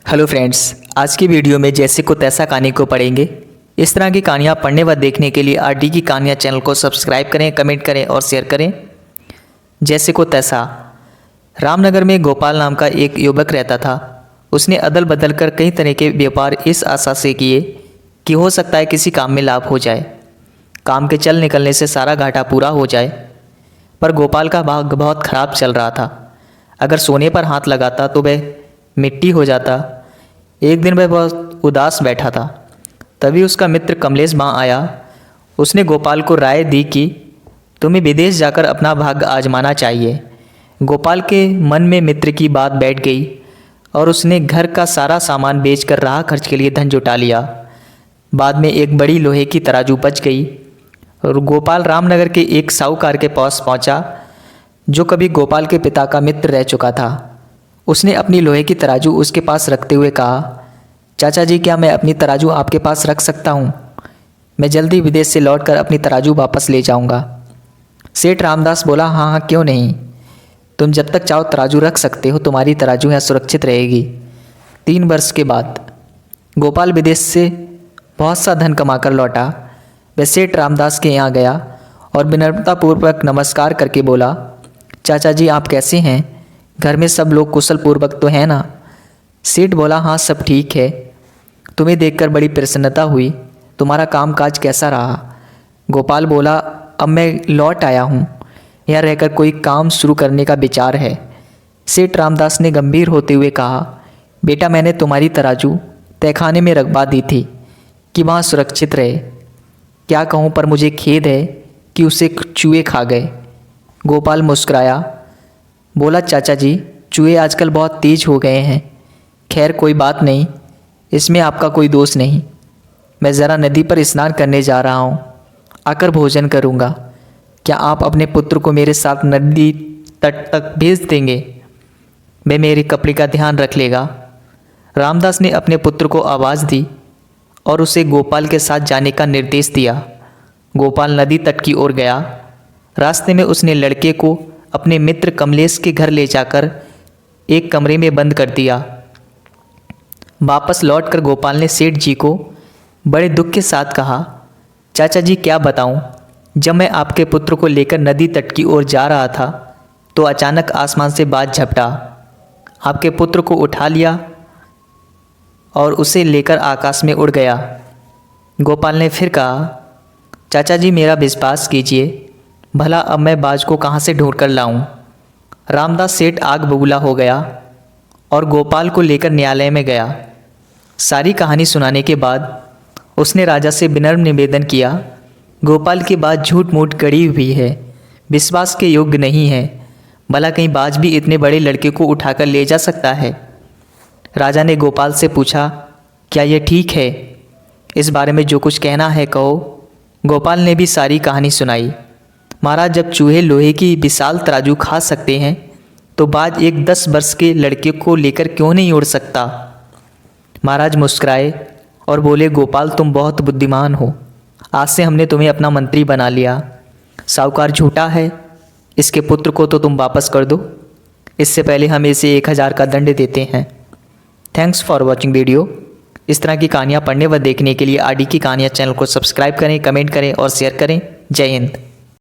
Hello friends, आज की video में जैसे को तैसा कहानी को पढ़ेंगे। इस तरह की कहानियाँ पढ़ने व देखने के लिए आरडी की कहानियाँ चैनल को सब्सक्राइब करें, कमेंट करें और शेयर करें। जैसे को तैसा। रामनगर में गोपाल नाम का एक युवक रहता था। उसने अदल बदल कर कई तरह के व्यापार इस आशा से किए कि हो सकता है किसी काम में लाभ हो जाए, काम के चल निकलने से सारा घाटा पूरा हो जाए। पर गोपाल का भाग्य बहुत खराब चल रहा था। अगर सोने पर हाथ लगाता तो वह मिट्टी हो जाता। एक दिन वह बहुत उदास बैठा था, तभी उसका मित्र कमलेश वहाँ आया। उसने गोपाल को राय दी कि तुम्हें विदेश जाकर अपना भाग्य आजमाना चाहिए। गोपाल के मन में मित्र की बात बैठ गई और उसने घर का सारा सामान बेचकर राह खर्च के लिए धन जुटा लिया। बाद में एक बड़ी लोहे की तराजू बच गई और गोपाल रामनगर के एक साहूकार के पास पहुंचा, जो कभी गोपाल के पिता का मित्र रह चुका था। उसने अपनी लोहे की तराजू उसके पास रखते हुए कहा, चाचा जी, क्या मैं अपनी तराजू आपके पास रख सकता हूँ? मैं जल्दी विदेश से लौटकर अपनी तराजू वापस ले जाऊँगा। सेठ रामदास बोला, हाँ हाँ, क्यों नहीं, तुम जब तक चाहो तराजू रख सकते हो। तुम्हारी तराजू यहाँ सुरक्षित रहेगी। 3 वर्ष के बाद गोपाल विदेश से बहुत सा धन कमाकर लौटा। वह सेठ रामदास के यहाँ गया और विनम्रतापूर्वक नमस्कार करके बोला, चाचा जी, आप कैसे हैं? घर में सब लोग कुशल पूर्वक तो हैं ना? सेठ बोला, हाँ, सब ठीक है। तुम्हें देखकर बड़ी प्रसन्नता हुई। तुम्हारा कामकाज कैसा रहा? गोपाल बोला, अब मैं लौट आया हूँ, यहाँ रहकर कोई काम शुरू करने का विचार है। सेठ रामदास ने गंभीर होते हुए कहा, बेटा, मैंने तुम्हारी तराजू तहखाने में रखवा दी थी कि वहाँ सुरक्षित रहे। क्या कहूँ, पर मुझे खेद है कि उसे चूहे खा गए। गोपाल मुस्कुराया, बोला, चाचा जी, चूहे आजकल बहुत तेज हो गए हैं। खैर, कोई बात नहीं, इसमें आपका कोई दोष नहीं। मैं ज़रा नदी पर स्नान करने जा रहा हूँ, आकर भोजन करूँगा। क्या आप अपने पुत्र को मेरे साथ नदी तट तक भेज देंगे? मैं मेरे कपड़े का ध्यान रख लेगा। रामदास ने अपने पुत्र को आवाज़ दी और उसे गोपाल के साथ जाने का निर्देश दिया। गोपाल नदी तट की ओर गया। रास्ते में उसने लड़के को अपने मित्र कमलेश के घर ले जाकर एक कमरे में बंद कर दिया। वापस लौटकर गोपाल ने सेठ जी को बड़े दुख के साथ कहा, चाचा जी, क्या बताऊं, जब मैं आपके पुत्र को लेकर नदी तट की ओर जा रहा था तो अचानक आसमान से बाज झपटा। आपके पुत्र को उठा लिया और उसे लेकर आकाश में उड़ गया। गोपाल ने फिर कहा, चाचा जी, मेरा विश्वास कीजिए, भला अब मैं बाज को कहाँ से ढूंढ कर लाऊं? रामदास सेठ आग बबूला हो गया और गोपाल को लेकर न्यायालय में गया। सारी कहानी सुनाने के बाद उसने राजा से विनम्र निवेदन किया, गोपाल की बात झूठ मूठ गढ़ी हुई है, विश्वास के योग्य नहीं है। भला कहीं बाज भी इतने बड़े लड़के को उठाकर ले जा सकता है? राजा ने गोपाल से पूछा, क्या यह ठीक है? इस बारे में जो कुछ कहना है कहो। गोपाल ने भी सारी कहानी सुनाई। महाराज, जब चूहे लोहे की विशाल तराजू खा सकते हैं तो बाज एक 10 वर्ष के लड़के को लेकर क्यों नहीं उड़ सकता? महाराज मुस्कुराए और बोले, गोपाल, तुम बहुत बुद्धिमान हो। आज से हमने तुम्हें अपना मंत्री बना लिया। साहूकार झूठा है, इसके पुत्र को तो तुम वापस कर दो। इससे पहले हम इसे 1000 का दंड देते हैं। Thanks for watching video. इस तरह की कहानियाँ पढ़ने व देखने के लिए आरडी की कहानियाँ चैनल को सब्सक्राइब करें, कमेंट करें और शेयर करें। जय हिंद।